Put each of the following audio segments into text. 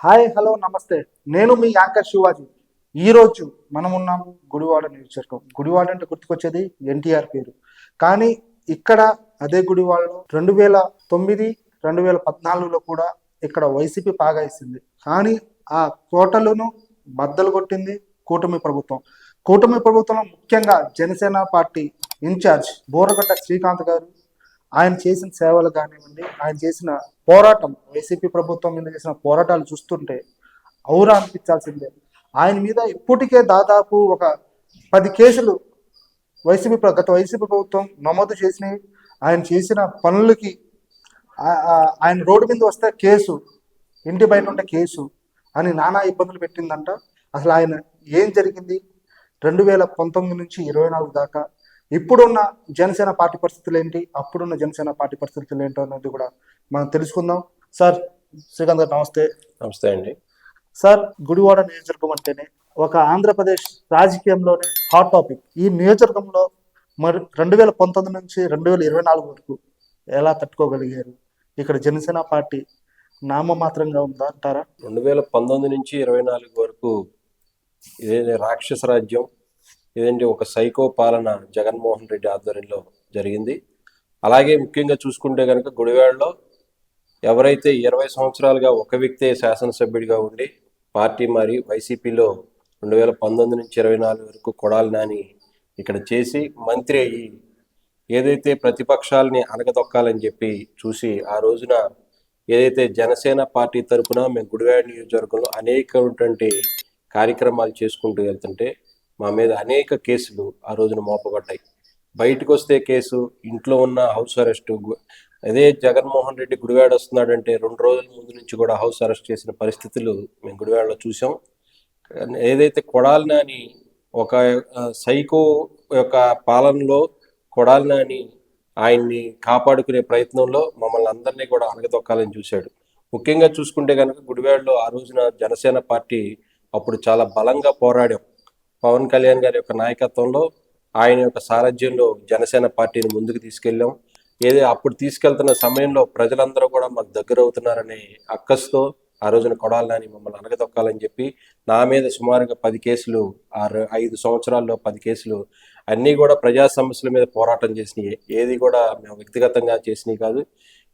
Hi hello నమస్తే. నేను మీ anchor Shivaji. ఈరోజు మనం ఉన్నాము గుడివాడ నియోజకవర్గం. గుడివాడ అంటే గుర్తుకొచ్చేది ఎన్టీఆర్ పేరు. కానీ ఇక్కడ అదే గుడివాడలో 2009, 2014లో కూడా ఇక్కడ వైసీపీ పాగా ఇస్తుంది. కానీ ఆ కోటలను బద్దలు కొట్టింది కూటమి ప్రభుత్వం. కూటమి ప్రభుత్వంలో ముఖ్యంగా జనసేన పార్టీ ఇన్ఛార్జ్ బోరగడ్డ శ్రీకాంత్ గారు ఆయన చేసిన సేవలు కానివ్వండి, ఆయన చేసిన పోరాటం, వైసీపీ ప్రభుత్వం మీద చేసిన పోరాటాలు చూస్తుంటే ఔరా అనిపించాల్సిందే. ఆయన మీద ఇప్పటికే దాదాపు ఒక 10 కేసులు గత వైసీపీ ప్రభుత్వం నమోదు చేసినాయి. ఆయన చేసిన పనులకి ఆయన రోడ్డు మీద వస్తే కేసు, ఇంటి బయట ఉంటే కేసు అని నానా ఇబ్బందులు పెట్టిందంట. అసలు ఆయన ఏం జరిగింది 2019 నుంచి 24 దాకా, ఇప్పుడున్న జనసేన పార్టీ పరిస్థితులు ఏంటి, అప్పుడున్న జనసేన పార్టీ పరిస్థితులు ఏంటో అనేది కూడా మనం తెలుసుకుందాం. సార్ శ్రీకాంత్ గారు నమస్తే. నమస్తే అండి. సార్, గుడివాడ నియోజకవర్గం అంటేనే ఒక ఆంధ్రప్రదేశ్ రాజకీయంలోనే హాట్ టాపిక్. ఈ నియోజకవర్గంలో మరి 2019 నుంచి 2024 వరకు ఎలా తట్టుకోగలిగారు? ఇక్కడ జనసేన పార్టీ నామమాత్రంగా ఉందా అంటారా? 2019 నుంచి 24 వరకు ఇదే రాక్షస రాజ్యం, ఇదేంటి ఒక సైకో పాలన జగన్మోహన్ రెడ్డి ఆధ్వర్యంలో జరిగింది. అలాగే ముఖ్యంగా చూసుకుంటే కనుక గుడివాడలో ఎవరైతే 20 సంవత్సరాలుగా ఒక వ్యక్తే శాసనసభ్యుడిగా ఉండి పార్టీ మారి వైసీపీలో 2019 నుంచి 24 వరకు కొడాలి నాని ఇక్కడ చేసి మంత్రి అయ్యి ఏదైతే ప్రతిపక్షాలని అనగదొక్కాలని చెప్పి చూసి ఆ రోజున ఏదైతే జనసేన పార్టీ తరఫున మేము గుడివాడ నియోజకవర్గంలో అనేకటువంటి కార్యక్రమాలు చేసుకుంటూ వెళ్తుంటే మా మీద అనేక కేసులు ఆ రోజున మోపబడ్డాయి. బయటకు వస్తే కేసు, ఇంట్లో ఉన్న హౌస్ అరెస్టు. అదే జగన్మోహన్ రెడ్డి గుడివాడ వస్తున్నాడంటే 2 రోజుల ముందు నుంచి కూడా హౌస్ అరెస్ట్ చేసిన పరిస్థితులు మేము గుడివాడలో చూసాం. ఏదైతే కొడాలి నాని ఒక సైకో యొక్క పాలనలో కొడాలి నాని ఆయన్ని కాపాడుకునే ప్రయత్నంలో మమ్మల్ని అందరినీ కూడా అనగదొక్కాలని చూశాడు. ముఖ్యంగా చూసుకుంటే కనుక గుడివాడలో ఆ రోజున జనసేన పార్టీ అప్పుడు చాలా బలంగా పోరాడాం. పవన్ కళ్యాణ్ గారి యొక్క నాయకత్వంలో, ఆయన యొక్క సారథ్యంలో జనసేన పార్టీని ముందుకు తీసుకెళ్ళాం. అప్పుడు తీసుకెళ్తున్న సమయంలో ప్రజలందరూ కూడా మాకు దగ్గర అవుతున్నారనే అక్కస్తో ఆ రోజున కొడాలి నాని మమ్మల్ని అనగదొక్కాలని చెప్పి నా మీద సుమారుగా 10 కేసులు, 5 సంవత్సరాల్లో 10 కేసులు, అన్నీ కూడా ప్రజా సమస్యల మీద పోరాటం చేసినాయి. ఏది కూడా మేము వ్యక్తిగతంగా చేసినవి కాదు.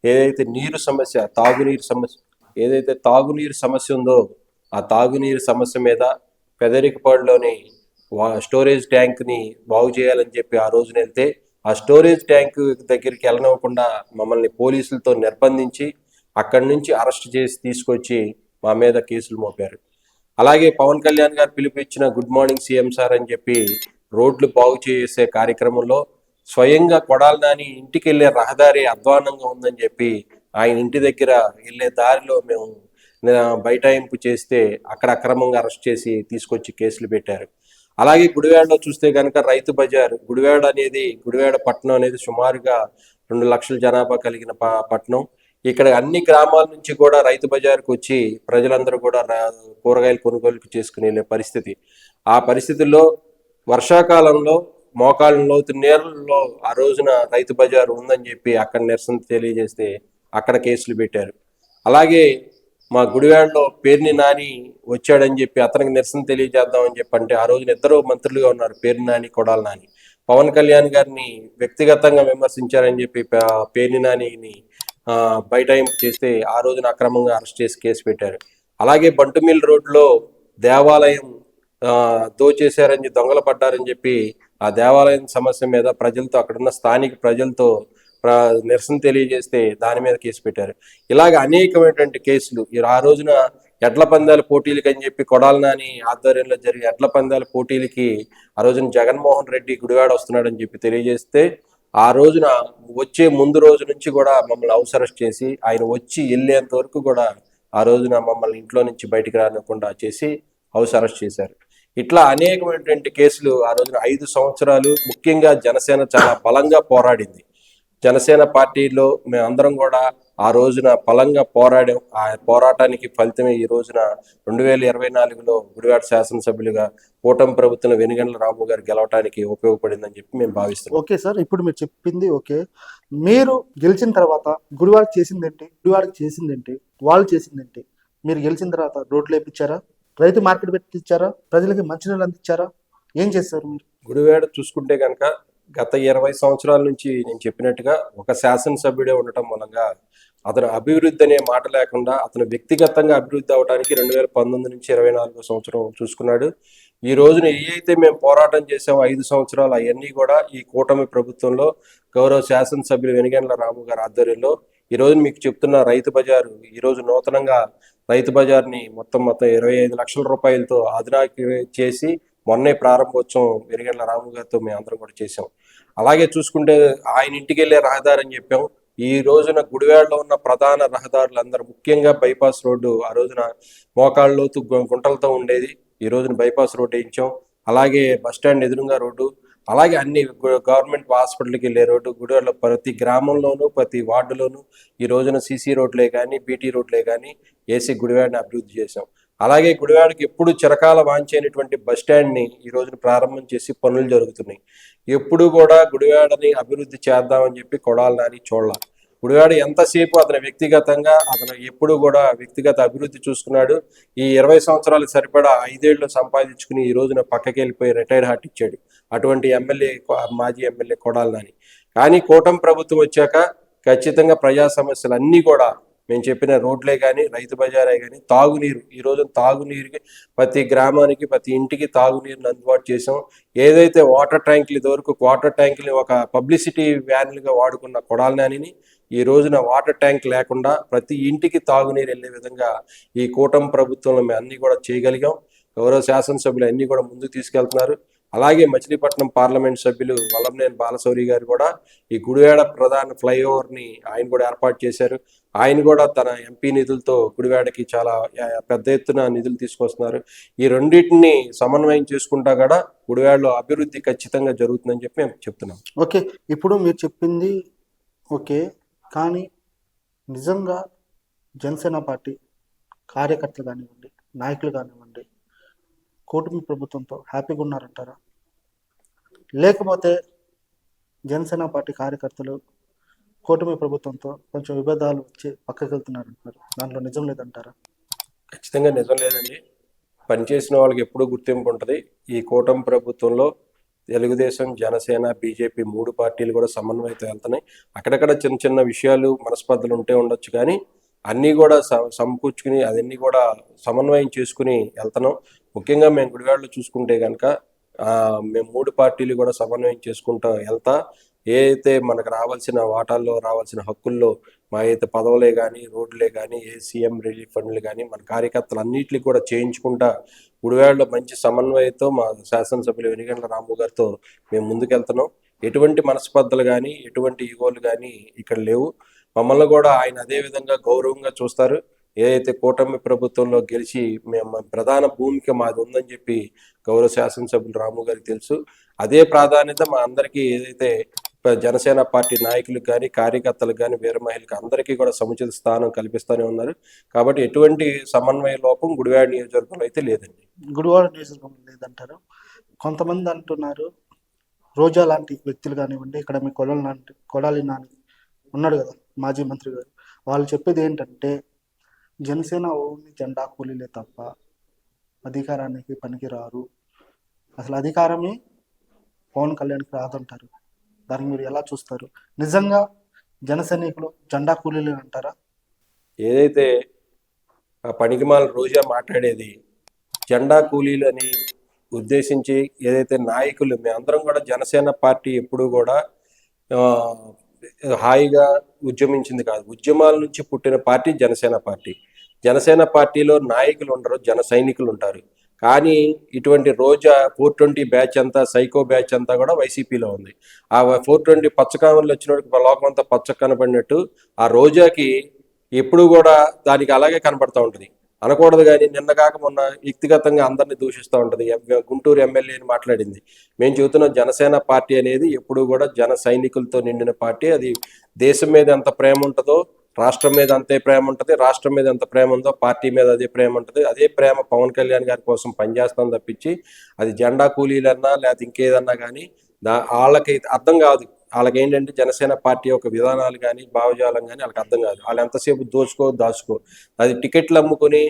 ఏదైతే నీరు సమస్య, తాగునీరు సమస్య, ఏదైతే తాగునీరు సమస్య ఉందో ఆ తాగునీరు సమస్య మీద పెదరికపాడులోని స్టోరేజ్ ట్యాంక్ని బాగు చేయాలని చెప్పి ఆ రోజున వెళ్తే ఆ స్టోరేజ్ ట్యాంక్ దగ్గరికి వెళ్ళనివ్వకుండా మమ్మల్ని పోలీసులతో నిర్బంధించి అక్కడి నుంచి అరెస్ట్ చేసి తీసుకొచ్చి మా మీద కేసులు మోపారు. అలాగే పవన్ కళ్యాణ్ గారు పిలుపునిచ్చిన గుడ్ మార్నింగ్ సీఎం సార్ అని చెప్పి రోడ్లు బాగు చేసే కార్యక్రమంలో స్వయంగా కొడాలి నాని ఇంటికి వెళ్ళే రహదారి అధ్వానంగా ఉందని చెప్పి ఆయన ఇంటి దగ్గర వెళ్ళే దారిలో మేము బైఠాయింపు చేస్తే అక్కడ అక్రమంగా అరెస్ట్ చేసి తీసుకొచ్చి కేసులు పెట్టారు. అలాగే గుడివాడలో చూస్తే కనుక రైతు బజార్, గుడివాడ పట్టణం అనేది సుమారుగా 2 లక్షల జనాభా కలిగిన పట్టణం. ఇక్కడ అన్ని గ్రామాల నుంచి కూడా రైతు బజార్కు వచ్చి ప్రజలందరూ కూడా కూరగాయలు కొనుగోలు చేసుకునే పరిస్థితి. ఆ పరిస్థితుల్లో వర్షాకాలంలో మోకాళ్ళ లోతు నీళ్ళలో ఆ రోజున రైతు బజార్ ఉందని చెప్పి అక్కడ నిరసన తెలియజేస్తే అక్కడ కేసులు పెట్టారు. అలాగే మా గుడివాడలో పేర్ని నాని వచ్చాడని చెప్పి అతనికి నిరసన తెలియజేద్దామని చెప్పి అంటే ఆ రోజున 2 మంత్రులుగా ఉన్నారు, పేర్ని నాని, కొడాలి నాని. పవన్ కళ్యాణ్ గారిని వ్యక్తిగతంగా విమర్శించారని చెప్పి పేర్ని నానిని బైఠాయింపు చేస్తే ఆ రోజున అక్రమంగా అరెస్ట్ చేసి కేసు పెట్టారు. అలాగే బంటుమిల్ రోడ్లో దేవాలయం దోచేశారని, దొంగలు పడ్డారని చెప్పి ఆ దేవాలయం సమస్య మీద ప్రజలతో, అక్కడున్న స్థానిక ప్రజలతో నిరసన తెలియజేస్తే దాని మీద కేసు పెట్టారు. ఇలాగ అనేకమైనటువంటి కేసులు. ఆ రోజున ఎడ్ల పందాల పోటీలకి అని చెప్పి కొడాలి నాని ఆధ్వర్యంలో జరిగే ఎడ్ల పందాల పోటీలకి ఆ రోజున జగన్మోహన్ రెడ్డి గుడివాడ వస్తున్నాడని చెప్పి తెలియజేస్తే ఆ రోజున వచ్చే ముందు రోజు నుంచి కూడా మమ్మల్ని హౌస్ అరెస్ట్ చేసి ఆయన వచ్చి వెళ్ళేంత వరకు కూడా ఆ రోజున మమ్మల్ని ఇంట్లో నుంచి బయటికి రానివ్వకుండా చేసి హౌస్ అరెస్ట్ చేశారు. ఇట్లా అనేకమైనటువంటి కేసులు ఆ రోజున 5 సంవత్సరాలు ముఖ్యంగా జనసేన చాలా బలంగా పోరాడింది. జనసేన పార్టీలో మేమందరం కూడా ఆ రోజున బలంగా పోరాడాం. ఆ పోరాటానికి ఫలితమే ఈ రోజున 2024లో గుడివాడ శాసనసభ్యులుగా కూటమి ప్రభుత్వం వెనుగండ్ల రాము గారు గెలవడానికి ఉపయోగపడిందని చెప్పి మేము భావిస్తున్నాం. ఓకే సార్, ఇప్పుడు మీరు చెప్పింది ఓకే. మీరు గెలిచిన తర్వాత గుడివాడకి చేసిందేంటి, గుడివాడకి చేసిందేంటి, వాళ్ళు చేసిందేంటి, మీరు గెలిచిన తర్వాత రోడ్లు వేయించారా, రైతు మార్కెట్ పెట్టించారా, ప్రజలకి మంచినీళ్ళు అందించారా, ఏం చేస్తారు మీరు? గుడివాడ చూసుకుంటే కనుక గత 20 సంవత్సరాల నుంచి నేను చెప్పినట్టుగా ఒక శాసనసభ్యుడే ఉండటం మూలంగా అతను అభివృద్ధి అనే మాట లేకుండా అతను వ్యక్తిగతంగా అభివృద్ధి అవడానికి 2019 నుంచి 24 సంవత్సరం చూసుకున్నాడు. ఈ రోజున ఏ అయితే మేము పోరాటం చేసామో 5 సంవత్సరాలు అవన్నీ కూడా ఈ కూటమి ప్రభుత్వంలో గౌరవ శాసనసభ్యులు వెనిగండ్ల రాము గారి ఆధ్వర్యంలో ఈ రోజు మీకు చెప్తున్న రైతు బజారు ఈ రోజు నూతనంగా రైతు బజార్ని మొత్తం 25 లక్షల రూపాయలతో ఆధునిక చేసి మొన్నే ప్రారంభోత్సవం వెనిగండ్ల రాము గారితో మేము అందరం కూడా చేసాం. అలాగే చూసుకుంటే ఆయన ఇంటికి వెళ్ళే రహదారి అని చెప్పాం. ఈ రోజున గుడివాడలో ఉన్న ప్రధాన రహదారులందరూ ముఖ్యంగా బైపాస్ రోడ్డు ఆ రోజున మోకాళ్ళ లోతు గుంటలతో ఉండేది. ఈ రోజున బైపాస్ రోడ్డు వేయించాం. అలాగే బస్టాండ్ ఎదురుగా రోడ్డు, అలాగే అన్ని గవర్నమెంట్ హాస్పిటల్కి వెళ్ళే రోడ్డు, గుడివాడలో ప్రతి గ్రామంలోనూ ప్రతి వార్డులోనూ ఈ రోజున సీసీ రోడ్లే కానీ బీటీ రోడ్లే కానీ వేసి గుడివాడని అభివృద్ధి చేసాం. అలాగే గుడివాడకి ఎప్పుడు చిరకాల వాంఛైనటువంటి బస్టాండ్ని ఈ రోజున ప్రారంభం చేసి పనులు జరుగుతున్నాయి. ఎప్పుడు కూడా గుడివాడని అభివృద్ధి చేద్దామని చెప్పి కొడాలి నాని చూడాల. గుడివాడ ఎంతసేపు అతను వ్యక్తిగతంగా అతను ఎప్పుడు కూడా వ్యక్తిగత అభివృద్ధి చూసుకున్నాడు. ఈ 20 సంవత్సరాలకు సరిపడా 5 ఏళ్ళు సంపాదించుకుని ఈ రోజున పక్కకి వెళ్ళిపోయి రిటైర్డ్ హార్ట్ ఇచ్చాడు అటువంటి ఎమ్మెల్యే, మాజీ ఎమ్మెల్యే కొడాలి నాని. కానీ కూటమి ప్రభుత్వం వచ్చాక ఖచ్చితంగా ప్రజా సమస్యలు అన్నీ కూడా మేము చెప్పిన రోడ్లే కానీ రైతు బజారే కానీ తాగునీరు, ఈ రోజు తాగునీరుకి ప్రతి గ్రామానికి ప్రతి ఇంటికి తాగునీరుని అందుబాటు చేసాం. ఏదైతే వాటర్ ట్యాంకులు ఇదివరకు వాటర్ ట్యాంకులు ఒక పబ్లిసిటీ వ్యాన్లుగా వాడుకున్న కొడాలి నానిని ఈ రోజున వాటర్ ట్యాంక్ లేకుండా ప్రతి ఇంటికి తాగునీరు వెళ్ళే విధంగా ఈ కూటమి ప్రభుత్వంలో మేము అన్ని కూడా చేయగలిగాం. గౌరవ శాసనసభ్యులు అన్ని కూడా ముందుకు తీసుకెళ్తున్నారు. అలాగే మచిలీపట్నం పార్లమెంట్ సభ్యులు వల్లంనేని బాలశౌరి గారు కూడా ఈ గుడివాడ ప్రధాన ఫ్లైఓవర్ని ఆయన కూడా ఏర్పాటు చేశారు. ఆయన కూడా తన ఎంపీ నిధులతో గుడివాడకి చాలా పెద్ద ఎత్తున నిధులు తీసుకొస్తున్నారు. ఈ రెండింటిని సమన్వయం చేసుకుంటా కూడా గుడివాడలో అభివృద్ధి ఖచ్చితంగా జరుగుతుందని చెప్పి మేము చెప్తున్నాం. ఓకే, ఇప్పుడు మీరు చెప్పింది ఓకే, కానీ నిజంగా జనసేన పార్టీ కార్యకర్తలు కానివ్వండి, నాయకులు కానివ్వండి, కూటమి ప్రభుత్వంతో హ్యాపీగా ఉన్నారంటారా? లేకపోతే జనసేన పార్టీ కార్యకర్తలు కూటమి ప్రభుత్వంతో కొంచెం విభేదాలు వచ్చి పక్కకి వెళ్తున్నారంటారు, దాంట్లో నిజం లేదంటారా? ఖచ్చితంగా నిజం లేదండి. పనిచేసిన వాళ్ళకి ఎప్పుడూ గుర్తింపు ఉంటుంది. ఈ కూటమి ప్రభుత్వంలో తెలుగుదేశం, జనసేన, బీజేపీ 3 పార్టీలు కూడా సమన్వయంతో వెళ్తున్నాయి. అక్కడక్కడ చిన్న చిన్న విషయాలు మనస్పర్ధలు ఉంటే ఉండొచ్చు, కానీ అన్నీ కూడా సమకూర్చుకుని అదన్నీ కూడా సమన్వయం చేసుకుని వెళ్తున్నాం. ముఖ్యంగా మేము గుడివాడలో చూసుకుంటే కనుక మేము 3 పార్టీలు కూడా సమన్వయం చేసుకుంటూ వెళ్తా ఏదైతే మనకు రావాల్సిన వాటాల్లో రావాల్సిన హక్కుల్లో మా అయితే పదవులే కానీ రోడ్లే కానీ సీఎం రిలీఫ్ ఫండ్లు కానీ మన కార్యకర్తలు అన్నింటినీ కూడా చేయించుకుంటా గుడివాడలో మంచి సమన్వయంతో మా శాసనసభ్యులు వెనిగండ్ల రాము గారితో మేము ముందుకెళ్తున్నాం. ఎటువంటి మనస్పర్ధలు కానీ ఎటువంటి ఈగోలు కానీ ఇక్కడ లేవు. మమ్మల్ని కూడా ఆయన అదే విధంగా గౌరవంగా చూస్తారు. ఏదైతే కూటమి ప్రభుత్వంలో గెలిచి మేము ప్రధాన భూమిక మాది ఉందని చెప్పి గౌరవ శాసనసభ్యులు రాము గారికి తెలుసు. అదే ప్రాధాన్యత మా అందరికీ ఏదైతే జనసేన పార్టీ నాయకులకు కానీ కార్యకర్తలకు కానీ వీర మహిళలకు అందరికీ కూడా సముచిత స్థానం కల్పిస్తూనే ఉన్నారు. కాబట్టి ఎటువంటి సమన్వయ లోపం గుడివాడ నియోజకవర్గంలో అయితే లేదండి. గుడివాడ నియోజకవర్గం లేదంటారు. కొంతమంది అంటున్నారు రోజా లాంటి వ్యక్తులు కానివ్వండి, ఇక్కడ మీ కొడాలి నాని ఉన్నాడు కదా మాజీ మంత్రి గారు, వాళ్ళు చెప్పేది ఏంటంటే జనసేన ఓన్లీ జెండా కూలీలే తప్ప అధికారానికి పనికిరారు, అసలు అధికారమే పవన్ కళ్యాణ్కి రాదంటారు. దానికి మీరు ఎలా చూస్తారు? నిజంగా జన సైనికులు జెండా కూలీలు అంటారా? ఏదైతే ఆ పనికిమాల రోజా మాట్లాడేది జెండా కూలీలని ఉద్దేశించి ఏదైతే నాయకులు మేమందరం కూడా జనసేన పార్టీ ఎప్పుడు కూడా హాయిగా ఉద్యమించింది కాదు. ఉద్యమాల నుంచి పుట్టిన పార్టీ జనసేన పార్టీ. జనసేన పార్టీలో నాయకులు ఉండరు, జన సైనికులు ఉంటారు. కానీ ఇటువంటి రోజా 420 బ్యాచ్ అంతా సైకో బ్యాచ్ అంతా కూడా వైసీపీలో ఉంది. ఆ 420 పచ్చకామలు వచ్చినప్పుడు లోకం అంతా పచ్చ కనబడినట్టు ఆ రోజాకి ఎప్పుడు కూడా దానికి అలాగే కనబడతా ఉంటుంది. అనకూడదు కానీ నిన్న కాక మొన్న వ్యక్తిగతంగా అందరినీ దూషిస్తూ ఉంటుంది. గుంటూరు ఎమ్మెల్యే అని మాట్లాడింది. మేము చెబుతున్న జనసేన పార్టీ అనేది ఎప్పుడు కూడా జన సైనికులతో నిండిన పార్టీ. అది దేశం మీద ఎంత ప్రేమ ఉంటుందో రాష్ట్రం మీద అంతే ప్రేమ ఉంటుంది. రాష్ట్రం మీద ఎంత ప్రేమ ఉందో పార్టీ మీద అదే ప్రేమ ఉంటుంది. అదే ప్రేమ పవన్ కళ్యాణ్ గారి కోసం పనిచేస్తాం తప్పించి అది జెండా కూలీలన్నా లేకపోతే ఇంకేదన్నా కానీ వాళ్ళకి అర్థం కాదు. వాళ్ళకి ఏంటంటే జనసేన పార్టీ యొక్క విధానాలు కానీ భావజాలం కానీ వాళ్ళకి అర్థం కాదు. వాళ్ళు ఎంతసేపు దాచుకో అది టికెట్లు అమ్ముకొని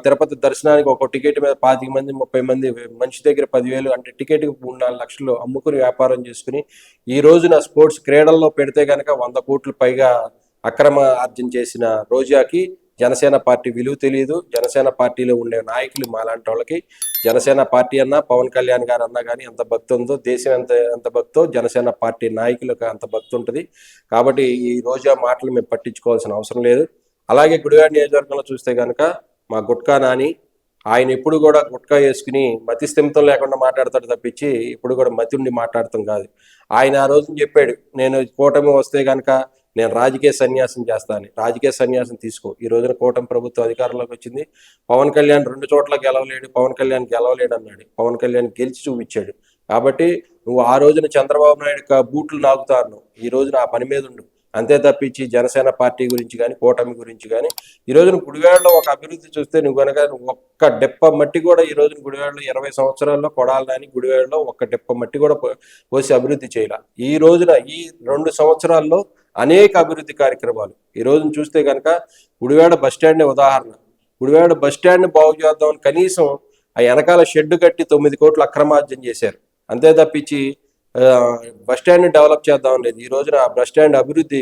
తిరుపతి దర్శనానికి ఒక టికెట్ మీద 25 మంది 30 మంది మనిషి దగ్గర 10,000 అంటే టికెట్కి 3-4 లక్షలు అమ్ముకుని వ్యాపారం చేసుకుని ఈ రోజున స్పోర్ట్స్ క్రీడల్లో పెడితే కనుక 100 కోట్ల పైగా అక్రమ ఆర్జన చేసిన రోజాకి జనసేన పార్టీ విలువ తెలియదు. జనసేన పార్టీలో ఉండే నాయకులు మాలాంటి వాళ్ళకి జనసేన పార్టీ అన్నా పవన్ కళ్యాణ్ గారు అన్నా కానీ ఎంత భక్తి ఉందో, దేశం ఎంత భక్తో జనసేన పార్టీ నాయకులకు అంత భక్తి ఉంటుంది. కాబట్టి ఈ రోజా మాటలు మేము పట్టించుకోవాల్సిన అవసరం లేదు. అలాగే గుడివాడ నియోజకవర్గంలో చూస్తే కనుక మా గుట్కా నాని ఆయన ఎప్పుడు కూడా గుట్కా వేసుకుని మతి స్థిమితం లేకుండా మాట్లాడతాడు తప్పించి ఇప్పుడు కూడా మతి ఉండి మాట్లాడతాం కాదు. ఆయన ఆ రోజు చెప్పాడు, నేను కూటమి వస్తే కనుక నేను రాజకీయ సన్యాసం చేస్తాను. రాజకీయ సన్యాసం తీసుకో. ఈ రోజున కూటమి ప్రభుత్వం అధికారంలోకి వచ్చింది. పవన్ కళ్యాణ్ 2 చోట్ల గెలవలేడు, పవన్ కళ్యాణ్ గెలవలేడు అన్నాడు. పవన్ కళ్యాణ్ గెలిచి చూపించాడు. కాబట్టి నువ్వు ఆ రోజున చంద్రబాబు నాయుడు బూట్లు నాకుతాను, ఈ రోజున ఆ పని మీద ఉండు. అంతే తప్పించి జనసేన పార్టీ గురించి కానీ కూటమి గురించి కానీ ఈ రోజున గుడివాడలో ఒక అభివృద్ధి చూస్తే నువ్వు కనుక ఒక్క డెప్ప మట్టి కూడా ఈ రోజున గుడివాడలో 20 సంవత్సరాల్లో కొడాలని గుడివాడలో ఒక్క డెప్ప మట్టి కూడా పోసి అభివృద్ధి చేయాల. ఈ రోజున ఈ 2 సంవత్సరాల్లో అనేక అభివృద్ధి కార్యక్రమాలు ఈ రోజున చూస్తే కనుక గుడివాడ బస్టాండ్ ఉదాహరణ. గుడివాడ బస్టాండ్ బాగు చేద్దామని కనీసం ఆ వెనకాల షెడ్ కట్టి 9 కోట్లు అక్రమార్జన చేశారు. అంతే తప్పించి బస్టాండ్ డెవలప్ చేద్దాం లేదు. ఈ రోజున ఆ బస్టాండ్ అభివృద్ధి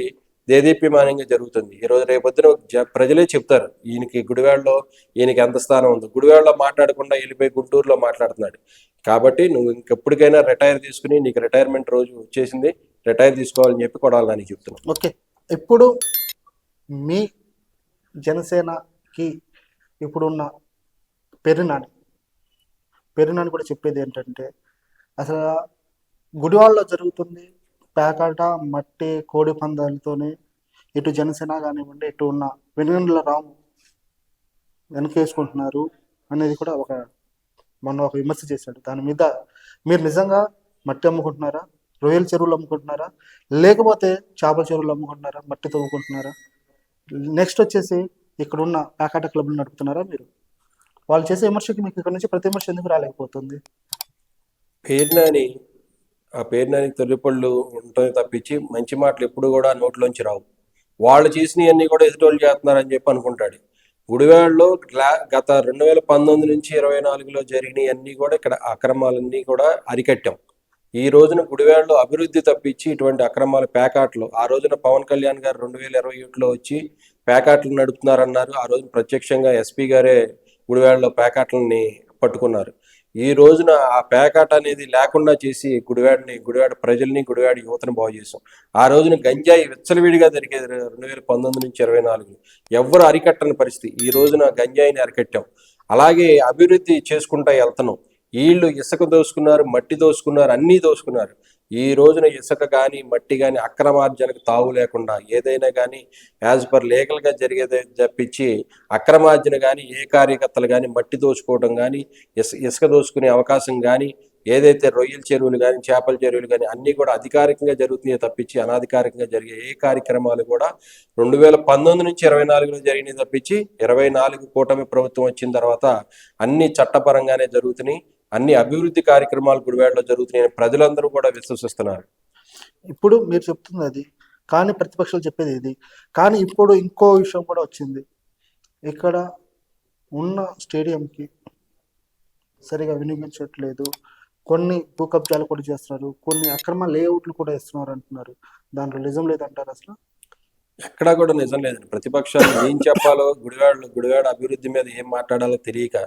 దేదీప్యమానంగా జరుగుతుంది. ఈ రోజు రేపొద్దున ప్రజలే చెప్తారు ఈయనకి గుడివాడలో ఈయనకి ఎంత స్థానం ఉందో. గుడివాడలో మాట్లాడకుండా వెళ్ళిపోయి గుంటూరులో మాట్లాడుతున్నాడు. కాబట్టి నువ్వు ఇంకెప్పటికైనా రిటైర్ తీసుకుని, నీకు రిటైర్మెంట్ రోజు వచ్చేసింది, రిటైర్ తీసుకోవాలని చెప్పి కొడాలని చెప్తున్నాను. ఓకే, ఇప్పుడు మీ జనసేనకి ఇప్పుడున్న పెరునాని కూడా చెప్పేది ఏంటంటే, అసలు గుడివాడలో జరుగుతుంది పేకాట, మట్టి, కోడి పందాలతోనే ఇటు జనసేన కానివ్వండి, ఇటు ఉన్న వెనుగండ్ల రాము వెనకేసుకుంటున్నారు అనేది కూడా మొన్న ఒక విమర్శ చేశాడు. దాని మీద మీరు నిజంగా మట్టి అమ్ముకుంటున్నారా, రొయ్యల చెరువులు అమ్ముకుంటున్నారా, లేకపోతే చేపల చెరువులు అమ్ముకుంటున్నారా, మట్టి తవ్వుకుంటున్నారా? నెక్స్ట్ వచ్చేసి ఇక్కడున్న పేకాట క్లబ్లు నడుపుతున్నారా మీరు? వాళ్ళు చేసే విమర్శకి మీకు ఇక్కడ నుంచి ప్రతి విమర్శ ఎందుకు రాలేకపోతుంది? పేరు నాని తొలిపళ్ళు ఉంటుంది తప్పించి మంచి మాటలు ఎప్పుడు కూడా నోట్లోంచి రావు. వాళ్ళు చేసినవన్నీ కూడా ఎదుటోళ్ళు చేస్తున్నారని చెప్పి అనుకుంటాడు. గుడివాడలో గత 2019 నుంచి 24లో జరిగినవన్నీ కూడా ఇక్కడ అక్రమాలన్నీ కూడా అరికట్టాం. ఈ రోజున గుడివాడలో అభివృద్ధి తప్పించి ఇటువంటి అక్రమాలు పేకాట్లు ఆ రోజున పవన్ కళ్యాణ్ గారు 2021లో వచ్చి పేకాట్లు నడుపుతున్నారన్నారు. ఆ రోజున ప్రత్యక్షంగా ఎస్పీ గారే గుడివాడలో పేకాట్లని పట్టుకున్నారు. ఈ రోజున ఆ పేకాట అనేది లేకుండా చేసి గుడివాడ ప్రజల్ని, గుడివాడ యువతను బాగు చేసాం. ఆ రోజున గంజాయి విచ్చలవిడిగా జరిగేది 2019 నుంచి 24 ఎవ్వరు అరికట్టని పరిస్థితి. ఈ రోజున గంజాయిని అరికట్టాం. అలాగే అభివృద్ధి చేసుకుంటా వెళ్తున్నాం. వీళ్ళు ఇసుక దోసుకున్నారు, మట్టి దోసుకున్నారు, అన్నీ దోసుకున్నారు. ఈ రోజున ఇసుక కానీ మట్టి కానీ అక్రమార్జనకు తావు లేకుండా ఏదైనా కానీ యాజ్ పర్ లీగల్గా జరిగేది తప్పించి అక్రమార్జన కానీ ఏ కార్యకర్తలు కానీ మట్టి దోచుకోవడం కానీ ఇసుక దోచుకునే అవకాశం కానీ ఏదైతే రొయ్యల చెరువులు కానీ చేపల చెరువులు కానీ అన్నీ కూడా అధికారికంగా జరుగుతున్నాయో తప్పించి అనాధికారికంగా జరిగే ఏ కార్యక్రమాలు కూడా 2019 నుంచి 24లో జరిగినాయి తప్పించి 24 కూటమి ప్రభుత్వం వచ్చిన తర్వాత అన్ని చట్టపరంగానే జరుగుతున్నాయి. అన్ని అభివృద్ధి కార్యక్రమాలు గుడివాడలో జరుగుతున్నాయని ప్రజలందరూ కూడా విశ్వసిస్తున్నారు. ఇప్పుడు మీరు చెప్తుంది అది, కానీ ప్రతిపక్షాలు చెప్పేది ఇది. కానీ ఇప్పుడు ఇంకో విషయం కూడా వచ్చింది. ఇక్కడ ఉన్న స్టేడియంకి సరిగా వినియోగించట్లేదు, కొన్ని భూ కబ్జాలు కూడా చేస్తున్నారు, కొన్ని అక్రమ లేఅవుట్లు కూడా ఇస్తున్నారు అంటున్నారు. దాంట్లో నిజం లేదంటారు? అసలు ఎక్కడా కూడా నిజం లేదండి. ప్రతిపక్షాలు ఏం చెప్పాలో గుడివాడ అభివృద్ధి మీద ఏం మాట్లాడాలో తెలియక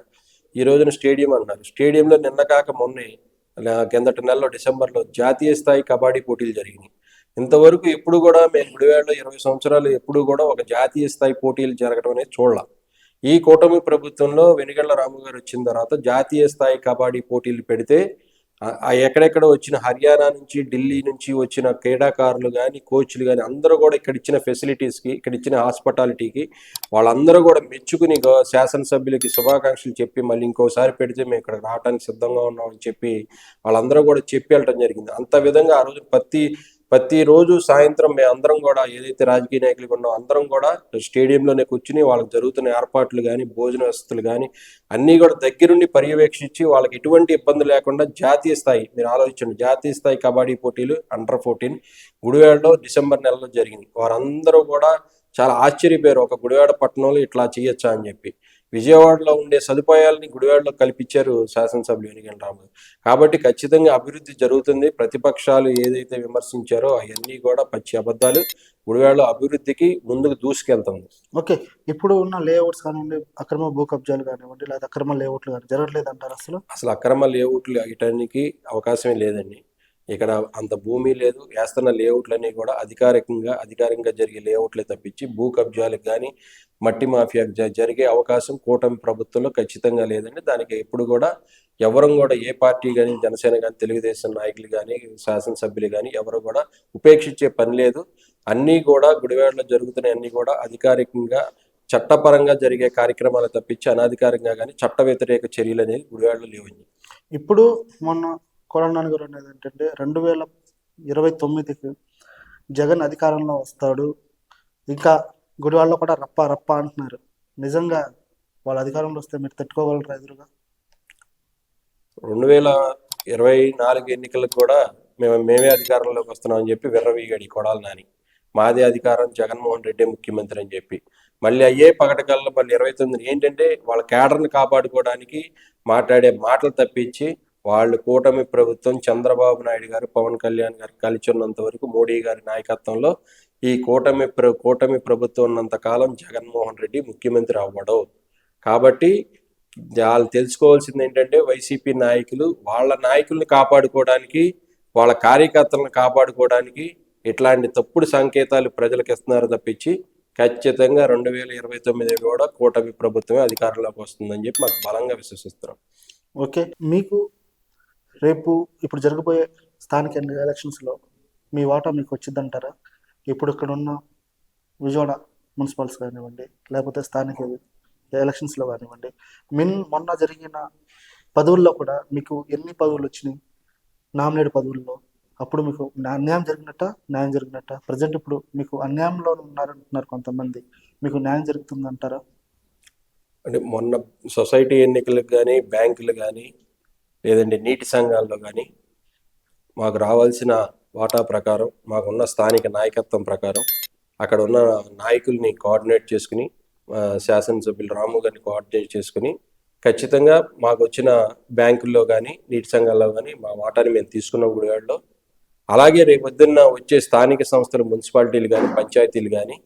ఈ రోజున స్టేడియం అన్నారు. స్టేడియంలో నిన్న కాక మొన్నే కిందటి నెలలో డిసెంబర్లో జాతీయ స్థాయి కబడ్డీ పోటీలు జరిగినాయి. ఇంతవరకు ఎప్పుడు కూడా మేము గుడివాడలో 20 సంవత్సరాలు ఎప్పుడు కూడా ఒక జాతీయ స్థాయి పోటీలు జరగడం అనేది చూడాల. ఈ కూటమి ప్రభుత్వంలో వెనుగండ్ల రాము గారు వచ్చిన తర్వాత జాతీయ స్థాయి కబడ్డీ పోటీలు పెడితే ఎక్కడెక్కడ వచ్చిన హర్యానా నుంచి, ఢిల్లీ నుంచి వచ్చిన క్రీడాకారులు కానీ, కోచ్లు కానీ అందరూ కూడా ఇక్కడ ఇచ్చిన ఫెసిలిటీస్కి, ఇక్కడ ఇచ్చిన హాస్పిటాలిటీకి వాళ్ళందరూ కూడా మెచ్చుకుని శాసనసభ్యులకి శుభాకాంక్షలు చెప్పి మళ్ళీ ఇంకోసారి పెడితే మేము ఇక్కడ రావడానికి సిద్ధంగా ఉన్నామని చెప్పి వాళ్ళందరూ కూడా చెప్పి వెళ్ళటం జరిగింది. అంత విధంగా ఆ రోజు ప్రతి ప్రతిరోజు సాయంత్రం మేము అందరం కూడా ఏదైతే రాజకీయ నాయకులు ఉన్నామో అందరం కూడా స్టేడియంలోనే కూర్చుని వాళ్ళకి జరుగుతున్న ఏర్పాట్లు కానీ భోజన వసతులు కానీ అన్నీ కూడా దగ్గరుండి పర్యవేక్షించి వాళ్ళకి ఎటువంటి ఇబ్బంది లేకుండా జాతీయ స్థాయి, మీరు ఆలోచించండి, జాతీయ స్థాయి కబడ్డీ పోటీలు అండర్-14 గుడివాడలో డిసెంబర్ నెలలో జరిగింది. వారందరూ కూడా చాలా ఆశ్చర్యపోయారు, ఒక గుడివాడ పట్టణంలో ఇట్లా చేయొచ్చా అని చెప్పి. విజయవాడలో ఉండే సదుపాయాలని గుడివాడలో కల్పించారు శాసనసభ్యులు ఎన్నికల రాము. కాబట్టి ఖచ్చితంగా అభివృద్ధి జరుగుతుంది. ప్రతిపక్షాలు ఏదైతే విమర్శించారో అవన్నీ కూడా పచ్చి అబద్ధాలు. గుడివాడలో అభివృద్ధికి ముందుకు దూసుకెళ్తుంది. ఓకే, ఇప్పుడు ఉన్న లేఅవుట్స్ కానివ్వండి, అక్రమ భూ కబ్జాలు కానివ్వండి, లేదా అక్రమ లేఅవుట్లు కానీ జరగట్లేదు అంటారు అసలు అక్రమ లేఅవుట్లు వేయటానికి అవకాశమే లేదండి. ఇక్కడ అంత భూమి లేదు. వేస్తున్న లేఅవుట్లన్నీ కూడా అధికారికంగా జరిగే లేఅవుట్లే తప్పించి భూ కబ్జాలకు కానీ మట్టి మాఫియాకు జరిగే అవకాశం కూటమి ప్రభుత్వంలో ఖచ్చితంగా లేదండి. దానికి ఎప్పుడు కూడా ఎవరు కూడా ఏ పార్టీ కానీ, జనసేన కానీ, తెలుగుదేశం నాయకులు కానీ, శాసనసభ్యులు కానీ ఎవరు కూడా ఉపేక్షించే పని లేదు. అన్నీ కూడా గుడివాడలో జరుగుతున్న అన్నీ కూడా అధికారికంగా చట్టపరంగా జరిగే కార్యక్రమాలు తప్పించి అనధికారికంగా కానీ చట్ట వ్యతిరేక చర్యలు అనేవి గుడివాడలో లేవండి. ఇప్పుడు మొన్న కొడాలి గారు అనేది ఏంటంటే 2029కి జగన్ అధికారంలో వస్తాడు, ఇంకా గుడివాడలో కూడా రప్ప అంటున్నారు. నిజంగా వాళ్ళ అధికారంలో వస్తే మీరు తట్టుకోగలరా ఎదురుగా? 2024 ఎన్నికలకు కూడా మేమే అధికారంలోకి వస్తున్నామని చెప్పి విర్రవీగాడు కొడాలి నాని. మాదే అధికారం, జగన్మోహన్ రెడ్డి ముఖ్యమంత్రి అని చెప్పి మళ్ళీ అయ్యే పగటకల్లో మళ్ళీ 29 ఏంటంటే వాళ్ళ కేడర్ని కాపాడుకోవడానికి మాట్లాడే మాటలు తప్పించి వాళ్ళు కూటమి ప్రభుత్వం చంద్రబాబు నాయుడు గారు, పవన్ కళ్యాణ్ గారు కలిసి ఉన్నంత వరకు, మోడీ గారి నాయకత్వంలో ఈ కూటమి ప్రభుత్వం ఉన్నంత కాలం జగన్మోహన్ రెడ్డి ముఖ్యమంత్రి అవ్వడు. కాబట్టి వాళ్ళు తెలుసుకోవాల్సింది ఏంటంటే వైసీపీ నాయకులు వాళ్ళ నాయకుల్ని కాపాడుకోవడానికి, వాళ్ళ కార్యకర్తలను కాపాడుకోవడానికి ఇట్లాంటి తప్పుడు సంకేతాలు ప్రజలకు ఇస్తున్నారు తప్పించి ఖచ్చితంగా 2029 కూడా కూటమి ప్రభుత్వమే అధికారంలోకి వస్తుందని చెప్పి మాకు బలంగా విశ్వసిస్తున్నాం. ఓకే, మీకు రేపు ఇప్పుడు జరగబోయే స్థానిక ఎలక్షన్స్లో మీ వాటా మీకు వచ్చిందంటారా? ఇప్పుడు ఇక్కడ ఉన్న విజయవాడ మున్సిపల్స్ కానివ్వండి, లేకపోతే స్థానిక ఎలక్షన్స్లో కానివ్వండి, మొన్న జరిగిన పదవుల్లో కూడా మీకు ఎన్ని పదవులు వచ్చినాయి నామినేట్ పదవుల్లో? అప్పుడు మీకు న్యాయం జరిగినట్ట? ప్రజెంట్ ఇప్పుడు మీకు అన్యాయంలో ఉన్నారంటున్నారు కొంతమంది, మీకు న్యాయం జరుగుతుందంటారా? అంటే మొన్న సొసైటీ ఎన్నికలకు కానీ, బ్యాంకులు కానీ, లేదంటే నీటి సంఘాల్లో కానీ మాకు రావాల్సిన వాటా ప్రకారం, మాకున్న స్థానిక నాయకత్వం ప్రకారం అక్కడ ఉన్న నాయకుల్ని కోఆర్డినేట్ చేసుకుని, శాసనసభ్యులు రాము గారిని కోఆర్డినేట్ చేసుకుని ఖచ్చితంగా మాకు వచ్చిన బ్యాంకుల్లో కానీ, నీటి సంఘాల్లో కానీ మా వాటాని మేము తీసుకున్నాం గుడివాడలో. అలాగే రేపొద్దున్న వచ్చే స్థానిక సంస్థలు, మున్సిపాలిటీలు కానీ, పంచాయతీలు కానీ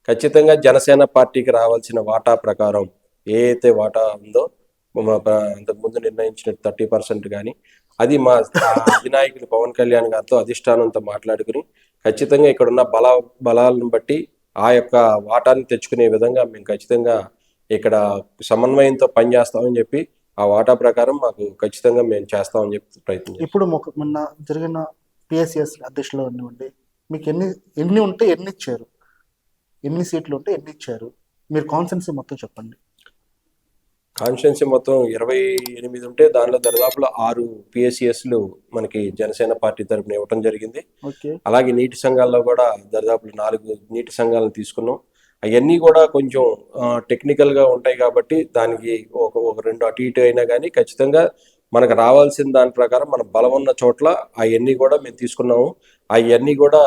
ఖచ్చితంగా జనసేన పార్టీకి రావాల్సిన వాటా ప్రకారం ఏ అయితే వాటా ఉందో అంతకుముందు నిర్ణయించిన 30% కానీ అది మా అధినాయకులు పవన్ కళ్యాణ్ గారితో అధిష్టానంతో మాట్లాడుకుని ఖచ్చితంగా ఇక్కడ ఉన్న బలాలను బట్టి ఆ యొక్క వాటాన్ని తెచ్చుకునే విధంగా మేము ఖచ్చితంగా ఇక్కడ సమన్వయంతో పనిచేస్తామని చెప్పి ఆ వాటా ప్రకారం మాకు ఖచ్చితంగా మేము చేస్తామని చెప్పి ప్రయత్నం. ఇప్పుడు మొన్న జరిగిన పిఎస్సిఎస్ అధ్యక్షులు అనివ్వండి, మీకు ఎన్ని ఉంటే ఎన్ని ఇచ్చారు? ఎన్ని సీట్లు ఉంటే ఎన్ని ఇచ్చారు? మీరు కాన్స్టిట్యున్సీ మొత్తం చెప్పండి. కాన్స్టిట్యున్సీ మొత్తం 28 ఉంటే దానిలో దరిదాపులో 6 పిఎస్సిఎస్లు మనకి జనసేన పార్టీ తరఫున ఇవ్వటం జరిగింది. అలాగే నీటి సంఘాల్లో కూడా దరిదాపులు 4 నీటి సంఘాలను తీసుకున్నాం. అవన్నీ కూడా కొంచెం టెక్నికల్గా ఉంటాయి కాబట్టి దానికి ఒక 2 అటు ఇటు అయినా కానీ ఖచ్చితంగా మనకు రావాల్సిన దాని ప్రకారం మన బలం ఉన్న చోట్ల అవన్నీ కూడా మేము తీసుకున్నాము. అవన్నీ కూడా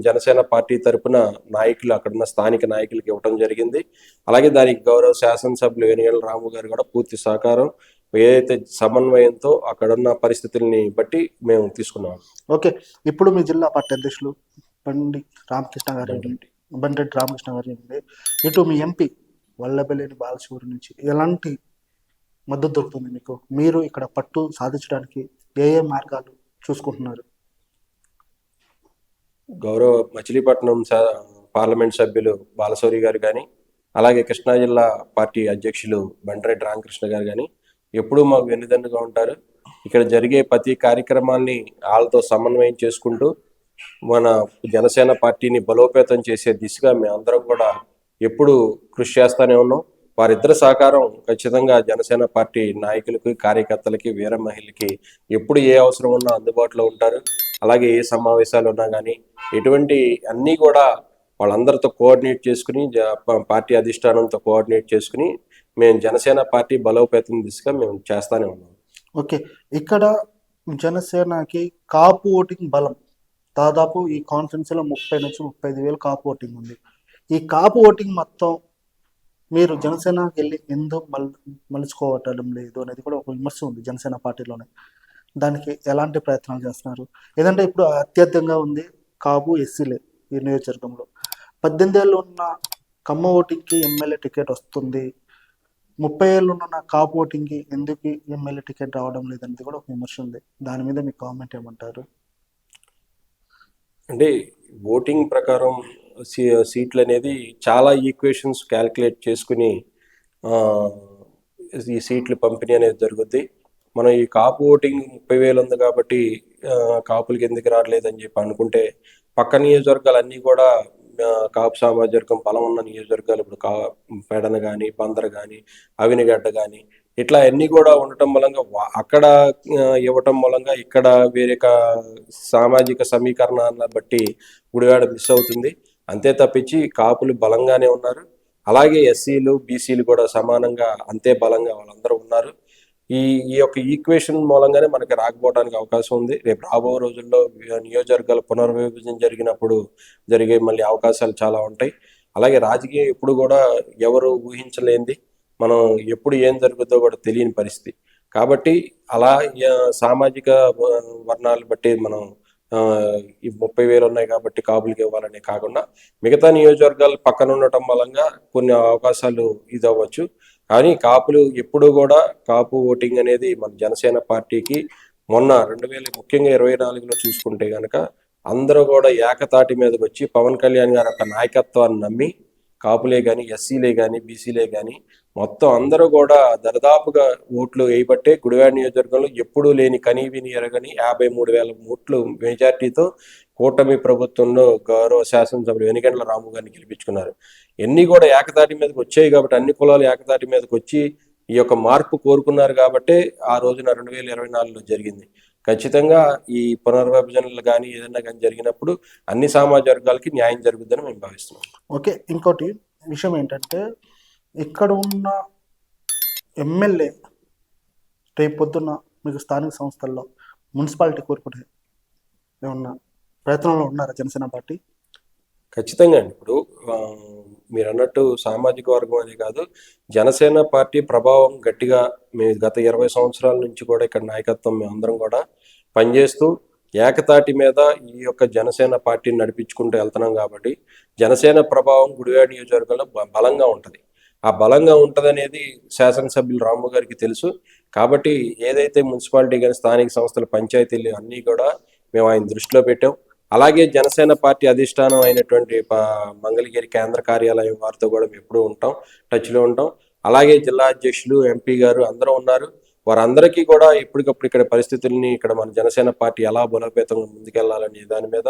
జనసేన పార్టీ తరఫున నాయకులు, అక్కడున్న స్థానిక నాయకులకి ఇవ్వటం జరిగింది. అలాగే దానికి గౌరవ శాసనసభ్యులు వెనిగళ్ల రాము గారు కూడా పూర్తి సహకారం, ఏదైతే సమన్వయంతో అక్కడున్న పరిస్థితుల్ని బట్టి మేము తీసుకున్నాము. ఓకే, ఇప్పుడు మీ జిల్లా పార్టీ అధ్యక్షులు బండి రామకృష్ణ గారు, బండ్రెడ్డి రామకృష్ణ గారు ఉంది, ఇటు మీ ఎంపీ వల్లభనేని బాలశౌరి నుంచి ఎలాంటి మద్దతు దొరుకుతుంది మీకు? మీరు ఇక్కడ పట్టు సాధించడానికి ఏ మార్గాలు చూసుకుంటున్నారు? గౌరవ మచిలీపట్నం పార్లమెంట్ సభ్యులు బాలశౌరి గారు కానీ, అలాగే కృష్ణా జిల్లా పార్టీ అధ్యక్షులు బండ్రెడ్డి రామకృష్ణ గారు కానీ ఎప్పుడూ మాకు వెన్నుదన్నుగా ఉంటారు. ఇక్కడ జరిగే ప్రతి కార్యక్రమాన్ని వాళ్ళతో సమన్వయం చేసుకుంటూ మన జనసేన పార్టీని బలోపేతం చేసే దిశగా మేమందరం కూడా ఎప్పుడు కృషి చేస్తూనే ఉన్నాం. వారిద్దరి సహకారం ఖచ్చితంగా జనసేన పార్టీ నాయకులకి, కార్యకర్తలకి, వీర మహిళలకి ఎప్పుడు ఏ అవసరం ఉన్నా అందుబాటులో ఉంటారు. అలాగే ఏ సమావేశాలు ఉన్నా కానీ ఎటువంటి అన్నీ కూడా వాళ్ళందరితో కోఆర్డినేట్ చేసుకుని పార్టీ అధిష్టానంతో కోఆర్డినేట్ చేసుకుని మేము జనసేన పార్టీ బలోపేతం దిశగా మేము చేస్తానే ఉన్నాం. ఓకే, ఇక్కడ జనసేనకి కాపు ఓటింగ్ బలం దాదాపు ఈ కాన్ఫరెన్స్లో 30 నుంచి 35,000 కాపు ఓటింగ్ ఉంది. ఈ కాపు ఓటింగ్ మొత్తం మీరు జనసేనకి వెళ్ళి ఎందుకు మలుచుకోవటం లేదు అనేది కూడా ఒక విమర్శ ఉంది జనసేన పార్టీలోనే. దానికి ఎలాంటి ప్రయత్నాలు చేస్తున్నారు? ఏదంటే ఇప్పుడు అత్యధికంగా ఉంది కాపు ఎస్సీలే ఈ నియోజకవర్గంలో. 18 ఏళ్ళు ఉన్న కమ్మ ఓటింగ్కి ఎమ్మెల్యే టికెట్ వస్తుంది, 30 ఏళ్ళు ఉన్న కాపు ఓటింగ్కి ఎందుకు ఎమ్మెల్యే టికెట్ రావడం లేదనేది కూడా ఒక విమర్శ ఉంది. దాని మీద మీ కామెంట్ ఏమంటారు? అంటే ఓటింగ్ ప్రకారం సీట్లు అనేది చాలా ఈక్వేషన్స్ క్యాల్కులేట్ చేసుకుని ఈ సీట్లు పంపిణీ అనేది జరుగుద్ది. మనం ఈ కాపు ఓటింగ్ 30,000 ఉంది కాబట్టి కాపులకి ఎందుకు రావట్లేదని చెప్పి అనుకుంటే పక్క నియోజకవర్గాలు అన్నీ కూడా కాపు సామాజికవర్గం బలం ఉన్న నియోజకవర్గాలు ఇప్పుడు పెడన కానీ బందర్ కానీ అవినిగడ్డ కానీ ఇట్లా అన్నీ కూడా ఉండటం మూలంగా అక్కడ ఇవ్వటం మూలంగా ఇక్కడ వేరే సామాజిక సమీకరణాలను బట్టి గుడివాడ మిస్ అవుతుంది. అంతే తప్పించి కాపులు బలంగానే ఉన్నారు. అలాగే ఎస్సీలు బీసీలు కూడా సమానంగా అంతే బలంగా వాళ్ళందరూ ఉన్నారు. ఈ యొక్క ఈక్వేషన్ మూలంగానే మనకి రాకపోవడానికి అవకాశం ఉంది. రేపు రాబో రోజుల్లో నియోజకవర్గాల పునర్విభజన జరిగినప్పుడు జరిగే మళ్ళీ అవకాశాలు చాలా ఉంటాయి. అలాగే రాజకీయం ఎప్పుడు కూడా ఎవరు ఊహించలేనిది, మనం ఎప్పుడు ఏం జరుగుతుందో కూడా తెలియని పరిస్థితి కాబట్టి అలా సామాజిక వర్ణాలు బట్టి మనం ఈ 30,000 ఉన్నాయి కాబట్టి కాపులకి ఇవ్వాలనే కాకుండా మిగతా నియోజకవర్గాలు పక్కన ఉండటం మూలంగా కొన్ని అవకాశాలు ఇది అవ్వచ్చు. కానీ కాపులు ఎప్పుడు కూడా కాపు ఓటింగ్ అనేది మన జనసేన పార్టీకి మొన్న ముఖ్యంగా 2024లో చూసుకుంటే కనుక అందరూ కూడా ఏకతాటి మీదకి వచ్చి పవన్ కళ్యాణ్ గారి యొక్క నాయకత్వాన్ని నమ్మి కాపులే కానీ ఎస్సీలే కానీ బీసీలే కానీ మొత్తం అందరూ కూడా దరిదాపుగా ఓట్లు వేయబట్టే గుడివాడ నియోజకవర్గంలో ఎప్పుడూ లేని కనీవిని ఎరగని 53,000 ఓట్లు మెజార్టీతో కూటమి ప్రభుత్వంలో గౌరవ శాసనసభ్యులు వెనిగండ్ల రాము గారిని గెలిపించుకున్నారు. ఎన్ని కూడా ఏకతాటి మీదకి వచ్చాయి కాబట్టి అన్ని కులాలు ఏకతాటి మీదకి వచ్చి ఈ యొక్క మార్పు కోరుకున్నారు కాబట్టే ఆ రోజున 2024లో జరిగింది. ఖచ్చితంగా ఈ పునర్విభజనలు కానీ ఏదైనా కానీ జరిగినప్పుడు అన్ని సామాజిక వర్గాలకి న్యాయం జరుగుతుందని మేము భావిస్తున్నాం. ఓకే, ఇంకోటి విషయం ఏంటంటే ఇక్కడ ఉన్న ఎమ్మెల్యే రేపు పొద్దున్న మీకు స్థానిక సంస్థల్లో మున్సిపాలిటీ కోరుకునే ఏమన్నా ప్రయత్నంలో ఉన్నారా జనసేన పార్టీ? ఖచ్చితంగా అండి. ఇప్పుడు మీరు అన్నట్టు సామాజిక వర్గం అనే కాదు, జనసేన పార్టీ ప్రభావం గట్టిగా మేము గత 20 సంవత్సరాల నుంచి కూడా ఇక్కడ నాయకత్వం మేమందరం కూడా పనిచేస్తూ ఏకతాటి మీద ఈ యొక్క జనసేన పార్టీని నడిపించుకుంటూ వెళ్తున్నాం కాబట్టి జనసేన ప్రభావం గుడివాడ నియోజకవర్గంలో బలంగా ఉంటుంది. ఆ బలంగా ఉంటుంది అనేది శాసనసభ్యులు రాము గారికి తెలుసు కాబట్టి ఏదైతే మున్సిపాలిటీ కానీ స్థానిక సంస్థల పంచాయతీలు అన్నీ కూడా మేము ఆయన దృష్టిలో పెట్టాం. అలాగే జనసేన పార్టీ అధిష్టానం అయినటువంటి మంగళగిరి కేంద్ర కార్యాలయం వారితో కూడా మేము ఎప్పుడూ ఉంటాం, టచ్లో ఉంటాం. అలాగే జిల్లా అధ్యక్షులు ఎంపీ గారు అందరూ ఉన్నారు. వారందరికీ కూడా ఎప్పటికప్పుడు ఇక్కడ పరిస్థితుల్ని ఇక్కడ మన జనసేన పార్టీ ఎలా బలోపేతంగా ముందుకెళ్లాలనే దాని మీద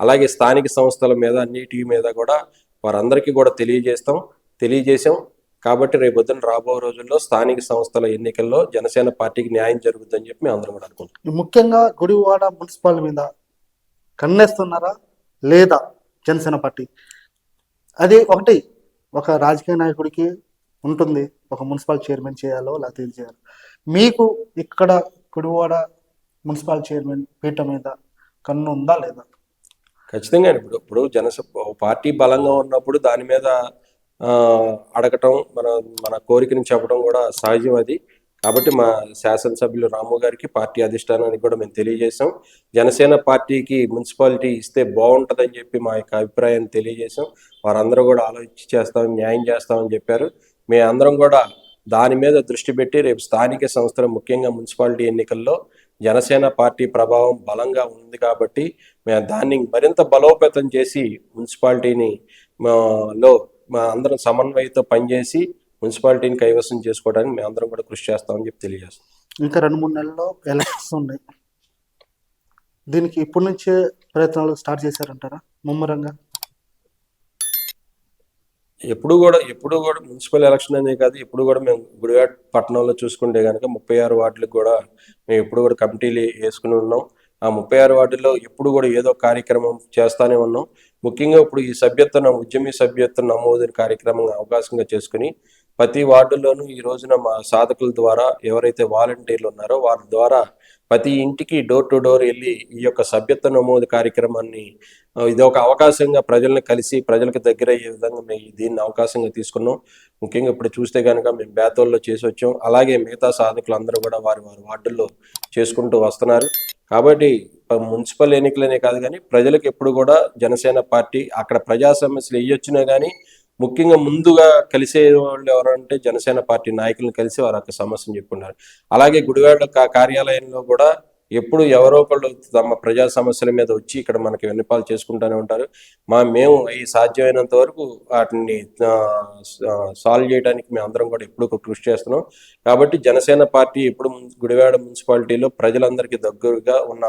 అలాగే స్థానిక సంస్థల మీద అన్నిటి మీద కూడా వారందరికీ కూడా తెలియజేసాం. కాబట్టి రేపొద్దున రాబో రోజుల్లో స్థానిక సంస్థల ఎన్నికల్లో జనసేన పార్టీకి న్యాయం జరుగుతుందని చెప్పి మేము అందరం కూడా అనుకుంటాం. ముఖ్యంగా గుడివాడ మున్సిపల్ మీద కన్నేస్తున్నారా లేదా జనసేన పార్టీ? అది ఒకటి, ఒక రాజకీయ నాయకుడికి ఉంటుంది ఒక మున్సిపల్ చైర్మన్ చేయాలో లేకపోతే ఇది చేయాలో. మీకు ఇక్కడ గుడివాడ మున్సిపల్ చైర్మన్ పీఠ మీద కన్ను ఉందా లేదా? ఖచ్చితంగా ఇప్పుడు పార్టీ బలంగా ఉన్నప్పుడు దాని మీద అడగటం మన కోరికని చెప్పడం కూడా సహజం అది. కాబట్టి మా శాసనసభ్యులు రాము గారికి పార్టీ అధిష్టానానికి కూడా మేము తెలియజేసాం. జనసేన పార్టీకి మున్సిపాలిటీ ఇస్తే బాగుంటుందని చెప్పి మా యొక్క అభిప్రాయాన్ని తెలియజేసాం. వారందరూ కూడా ఆలోచించి చేస్తామని న్యాయం చేస్తామని చెప్పారు. మేమందరం కూడా దాని మీద దృష్టి పెట్టి రేపు స్థానిక సంస్థలు ముఖ్యంగా మున్సిపాలిటీ ఎన్నికల్లో జనసేన పార్టీ ప్రభావం బలంగా ఉంది కాబట్టి మేము దాన్ని మరింత బలోపేతం చేసి మున్సిపాలిటీని లో మా అందరం సమన్వయంతో పనిచేసి మున్సిపాలిటీని కైవసం చేసుకోవడానికి మేము అందరం కూడా కృషి చేస్తామని చెప్పి తెలియజేస్తాం. ఇంకా 2-3 నెలల్లో ఎలక్షన్స్ ఉన్నాయి. దీనికి ఇప్పటి నుంచే ప్రయత్నాలు స్టార్ట్ చేశారంటారా ముమ్మరంగా? ఎప్పుడు కూడా మున్సిపల్ ఎలక్షన్ అనే కాదు, ఎప్పుడు కూడా మేము గుడివాడ పట్టణంలో చూసుకుంటే కనుక 36 వార్డులకు కూడా మేము ఎప్పుడు కూడా కమిటీలు వేసుకుని ఉన్నాం. ఆ 36 వార్డుల్లో ఎప్పుడు కూడా ఏదో కార్యక్రమం చేస్తానే ఉన్నాం. ముఖ్యంగా ఇప్పుడు ఈ ఉద్యమీ సభ్యత్వ నమోదు కార్యక్రమం అవకాశంగా చేసుకుని ప్రతి వార్డుల్లోనూ ఈ రోజున మా సాధకుల ద్వారా ఎవరైతే వాలంటీర్లు ఉన్నారో వారి ద్వారా ప్రతి ఇంటికి డోర్ టు డోర్ వెళ్ళి ఈ యొక్క సభ్యత్వ నమోదు కార్యక్రమాన్ని ఇది ఒక అవకాశంగా ప్రజల్ని కలిసి ప్రజలకు దగ్గర అయ్యే విధంగా మేము దీన్ని అవకాశంగా తీసుకున్నాం. ముఖ్యంగా ఇప్పుడు చూస్తే కనుక మేము బేతోల్లో చేసి వచ్చాం. అలాగే మిగతా సాధకులు అందరూ కూడా వారి వారి వార్డుల్లో చేసుకుంటూ వస్తున్నారు. కాబట్టి మున్సిపల్ ఎన్నికలనే కాదు కానీ ప్రజలకు ఎప్పుడు కూడా జనసేన పార్టీ అక్కడ ప్రజా సమస్యలు వచ్చినా కానీ ముఖ్యంగా ముందుగా కలిసే వాళ్ళు ఎవరంటే జనసేన పార్టీ నాయకులను కలిసి వారి యొక్క సమస్యను చెప్పుకున్నారు. అలాగే గుడివాడ కార్యాలయంలో కూడా ఎప్పుడు ఎవరో ఒకళ్ళు తమ ప్రజా సమస్యల మీద వచ్చి ఇక్కడ మనకి విన్నపాలు చేసుకుంటూనే ఉంటారు. మేము ఈ సాధ్యమైనంత వరకు వాటిని సాల్వ్ చేయడానికి మేము అందరం కూడా ఎప్పుడు కృషి చేస్తున్నాం. కాబట్టి జనసేన పార్టీ ఎప్పుడు గుడివాడ మున్సిపాలిటీలో ప్రజలందరికీ దగ్గరగా ఉన్న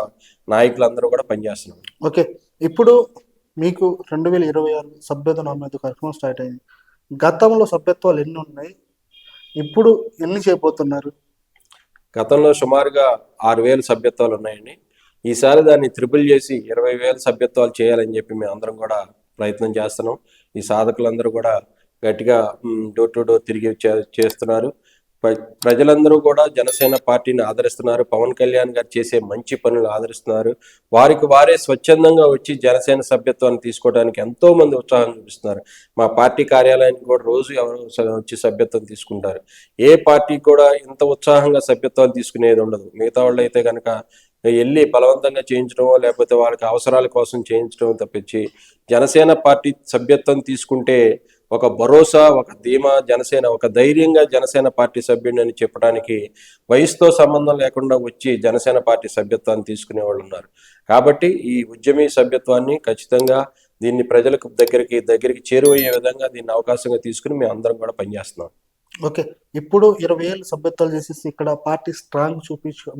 నాయకులందరూ కూడా పనిచేస్తున్నాం. ఓకే, ఇప్పుడు మీకు 2026 సభ్యత్వ నమోదు కార్యక్రమం స్టార్ట్ అయింది. గతంలో సభ్యత్వాలు ఎన్ని ఉన్నాయి, ఇప్పుడు ఎన్ని చేయబోతున్నారు? గతంలో సుమారుగా 6,000 సభ్యత్వాలు ఉన్నాయండి. ఈసారి దాన్ని త్రిపుల్ చేసి 20,000 సభ్యత్వాలు చేయాలని చెప్పి మేము అందరం కూడా ప్రయత్నం చేస్తున్నాం. ఈ సాధకులందరూ కూడా గట్టిగా డోర్ టు డోర్ తిరిగి చేస్తున్నారు. ప్రజలందరూ కూడా జనసేన పార్టీని ఆదరిస్తున్నారు. పవన్ కళ్యాణ్ గారు చేసే మంచి పనులు ఆదరిస్తున్నారు. వారికి వారే స్వచ్ఛందంగా వచ్చి జనసేన సభ్యత్వాన్ని తీసుకోవడానికి ఎంతో మంది ఉత్సాహం చూపిస్తున్నారు. మా పార్టీ కార్యాలయానికి కూడా రోజు ఎవరు వచ్చి సభ్యత్వం తీసుకుంటారు. ఏ పార్టీ కూడా ఇంత ఉత్సాహంగా సభ్యత్వాలు తీసుకునేది ఉండదు. మిగతా వాళ్ళు అయితే కనుక వెళ్ళి బలవంతంగా చేయించడమో లేకపోతే వాళ్ళకి అవసరాల కోసం చేయించడం తప్పించి జనసేన పార్టీ సభ్యత్వం తీసుకుంటే ఒక భరోసా, ఒక ధీమా, జనసేన ఒక ధైర్యంగా జనసేన పార్టీ సభ్యుడిని అని చెప్పడానికి వయసుతో సంబంధం లేకుండా వచ్చి జనసేన పార్టీ సభ్యత్వాన్ని తీసుకునే వాళ్ళు ఉన్నారు. కాబట్టి ఈ ఉద్యమీ సభ్యత్వాన్ని ఖచ్చితంగా దీన్ని ప్రజలకు దగ్గరికి చేరువయ్యే విధంగా దీన్ని అవకాశంగా తీసుకుని మేము అందరం కూడా పనిచేస్తున్నాం. ఓకే, ఇప్పుడు 20,000 సభ్యత్వాలు చేసేసి ఇక్కడ పార్టీ స్ట్రాంగ్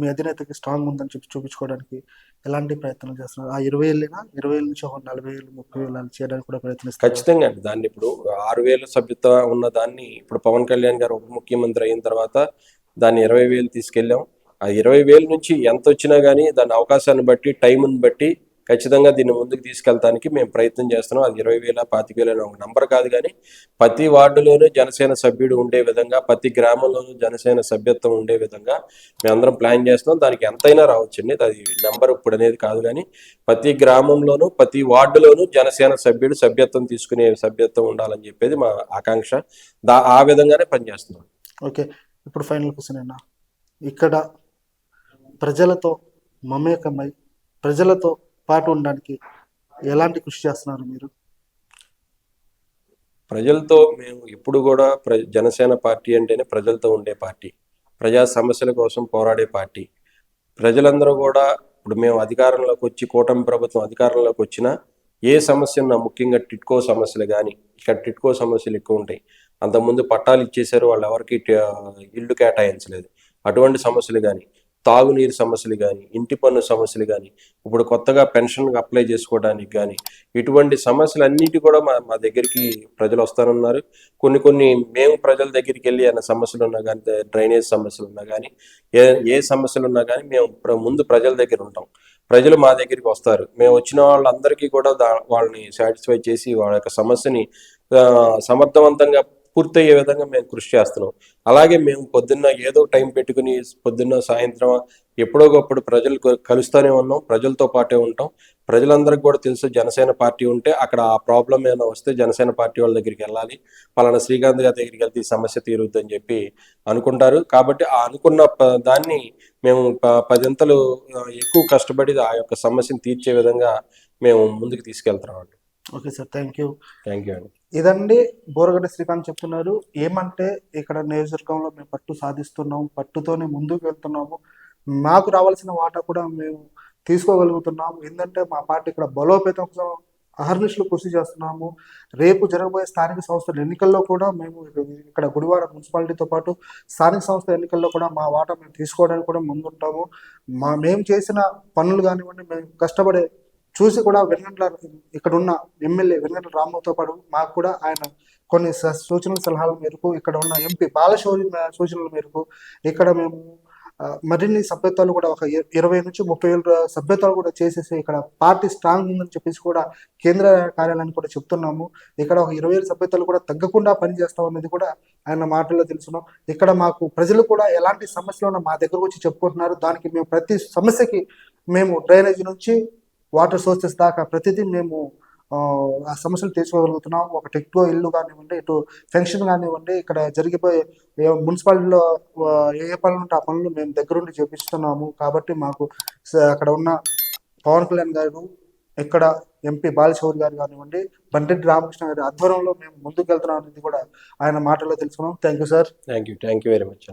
మీ అధినేతకి స్ట్రాంగ్ ఉందని చెప్పి చూపించుకోవడానికి ఎలాంటి ప్రయత్నాలు చేస్తున్నారు? ఆ 20,000 నుంచి ఒక 40,000 30,000 చేయడానికి కూడా ప్రయత్నిస్తారు. ఖచ్చితంగా అండి. దాన్ని ఇప్పుడు 6,000 సభ్యత్వ ఉన్న దాన్ని ఇప్పుడు పవన్ కళ్యాణ్ గారు ఉప ముఖ్యమంత్రి అయిన తర్వాత దాన్ని 20,000 తీసుకెళ్ళాం. ఆ 20,000 నుంచి ఎంత వచ్చినా కానీ దాని అవకాశాన్ని బట్టి టైంని బట్టి ఖచ్చితంగా దీన్ని ముందుకు తీసుకెళ్తానికి మేము ప్రయత్నం చేస్తున్నాం. అది 20,000 25,000 ఒక నంబర్ కాదు కానీ ప్రతి వార్డులోనూ జనసేన సభ్యుడు ఉండే విధంగా, ప్రతి గ్రామంలోనూ జనసేన సభ్యత్వం ఉండే విధంగా మేమందరం ప్లాన్ చేస్తున్నాం. దానికి ఎంతైనా రావచ్చండి, అది నెంబర్ ఇప్పుడు అనేది కాదు కానీ ప్రతి గ్రామంలోనూ ప్రతి వార్డులోనూ జనసేన సభ్యత్వం తీసుకునే సభ్యత్వం ఉండాలని చెప్పేది మా ఆకాంక్ష. ఆ విధంగానే పనిచేస్తున్నాం. ఓకే, ఇప్పుడు ఫైనల్ క్వశ్చన్ అన్న, ఇక్కడ ప్రజలతో మమేకమై ప్రజలతో పాటు ఉండడానికి ఎలాంటి కృషి చేస్తున్నారు మీరు? ప్రజలతో మేము ఎప్పుడు కూడా జనసేన పార్టీ అంటేనే ప్రజలతో ఉండే పార్టీ, ప్రజా సమస్యల కోసం పోరాడే పార్టీ. ప్రజలందరూ కూడా ఇప్పుడు మేము అధికారంలోకి వచ్చి కూటమి ప్రభుత్వం అధికారంలోకి వచ్చినా ఏ సమస్య ఉన్నా ముఖ్యంగా టిట్కో సమస్యలు కానీ, ఇక్కడ టిట్కో సమస్యలు ఎక్కువ ఉంటాయి. అంతకుముందు పట్టాలు ఇచ్చేశారు, వాళ్ళు ఎవరికి ఇల్లు కేటాయించలేదు. అటువంటి సమస్యలు కానీ, తాగునీరు సమస్యలు కానీ, ఇంటి పన్ను సమస్యలు కానీ, ఇప్పుడు కొత్తగా పెన్షన్కి అప్లై చేసుకోవడానికి కానీ, ఇటువంటి సమస్యలన్నిటి కూడా మా దగ్గరికి ప్రజలు వస్తారన్నారు. కొన్ని మేము ప్రజల దగ్గరికి వెళ్ళి అన్న సమస్యలు ఉన్నా కానీ, డ్రైనేజ్ సమస్యలు ఉన్నా కానీ, ఏ సమస్యలు ఉన్నా కానీ మేము ముందు ప్రజల దగ్గర ఉంటాం. ప్రజలు మా దగ్గరికి వస్తారు. మేము వచ్చిన వాళ్ళందరికీ కూడా వాళ్ళని సాటిస్ఫై చేసి వాళ్ళ యొక్క సమస్యని సమర్థవంతంగా పూర్తయ్యే విధంగా మేము కృషి చేస్తున్నాం. అలాగే మేము పొద్దున్న ఏదో టైం పెట్టుకుని పొద్దున్న సాయంత్రం ఎప్పుడో ఒకప్పుడు ప్రజలు కలుస్తూనే ఉన్నాం, ప్రజలతో పాటే ఉంటాం. ప్రజలందరికీ కూడా తెలుసు జనసేన పార్టీ ఉంటే అక్కడ ఆ ప్రాబ్లం ఏమైనా వస్తే జనసేన పార్టీ వాళ్ళ దగ్గరికి వెళ్ళాలి, పలానా శ్రీకాంత్ గారి దగ్గరికి వెళ్తే ఈ సమస్య తీరుద్దని చెప్పి అనుకుంటారు. కాబట్టి ఆ అనుకున్న దాన్ని మేము 10 అంతలు ఎక్కువ కష్టపడి ఆ యొక్క సమస్యను తీర్చే విధంగా మేము ముందుకు తీసుకెళ్తున్నాం అండి. ఓకే సార్, థ్యాంక్ యూ అండి. ఇదండి బోరగడ్డ శ్రీకాంత్ చెప్తున్నారు. ఏమంటే ఇక్కడ నియోజకవర్గంలో మేము పట్టు సాధిస్తున్నాము, పట్టుతోనే ముందుకు వెళ్తున్నాము, మాకు రావాల్సిన వాటా కూడా మేము తీసుకోగలుగుతున్నాము. ఏంటంటే మా పార్టీ ఇక్కడ బలోపేతం కోసం అహర్నిశలు కృషి చేస్తున్నాము. రేపు జరగబోయే స్థానిక సంస్థల ఎన్నికల్లో కూడా మేము ఇక్కడ గుడివాడ మున్సిపాలిటీతో పాటు స్థానిక సంస్థల ఎన్నికల్లో కూడా మా వాటా మేము తీసుకోవడానికి కూడా ముందుంటాము. మేము చేసిన పనులు కానివ్వండి, మేము కష్టపడే చూసి కూడా వెనుగంట్ల ఇక్కడ ఉన్న ఎమ్మెల్యే వెనుగంట్ల రామ్మోహన్తో పాటు మాకు కూడా ఆయన కొన్ని సూచనల సలహాల మేరకు, ఇక్కడ ఉన్న ఎంపీ బాలశౌరి సూచనల మేరకు ఇక్కడ మేము మరిన్ని సభ్యత్వాలు కూడా ఒక 20 నుంచి 30,000 సభ్యత్వాలు కూడా చేసేసి ఇక్కడ పార్టీ స్ట్రాంగ్ ఉందని చెప్పేసి కూడా కేంద్ర కార్యాలయాన్ని కూడా చెప్తున్నాము. ఇక్కడ ఒక 20,000 సభ్యత్వాలు కూడా తగ్గకుండా పనిచేస్తాం అనేది కూడా ఆయన మాటల్లో తెలుసున్నాం. ఇక్కడ మాకు ప్రజలు కూడా ఎలాంటి సమస్యలు ఉన్నా మా దగ్గరకు వచ్చి చెప్పుకుంటున్నారు. దానికి మేము ప్రతి సమస్యకి మేము డ్రైనేజ్ నుంచి వాటర్ సోర్సెస్ దాకా ప్రతిదీ మేము ఆ సమస్యలు తీర్చుకోగలుగుతున్నాం. ఒక టెక్టో ఇల్లు కానివ్వండి, ఇటు ఫెన్షన్ కానివ్వండి, ఇక్కడ జరిగిపోయే మున్సిపాలిటీలో ఏ పనులు ఉంటే ఆ పనులు మేము దగ్గరుండి చేపిస్తున్నాము. కాబట్టి మాకు అక్కడ ఉన్న పవన్ కళ్యాణ్ గారు, ఇక్కడ ఎంపీ బాలశౌరి గారు కానివ్వండి, బండెడ్డి రామకృష్ణ గారి ఆధ్వర్యంలో మేము ముందుకు వెళ్తున్నాం అనేది కూడా ఆయన మాటల్లో తెలుసుకున్నాం. Thank you sir. Thank you very much.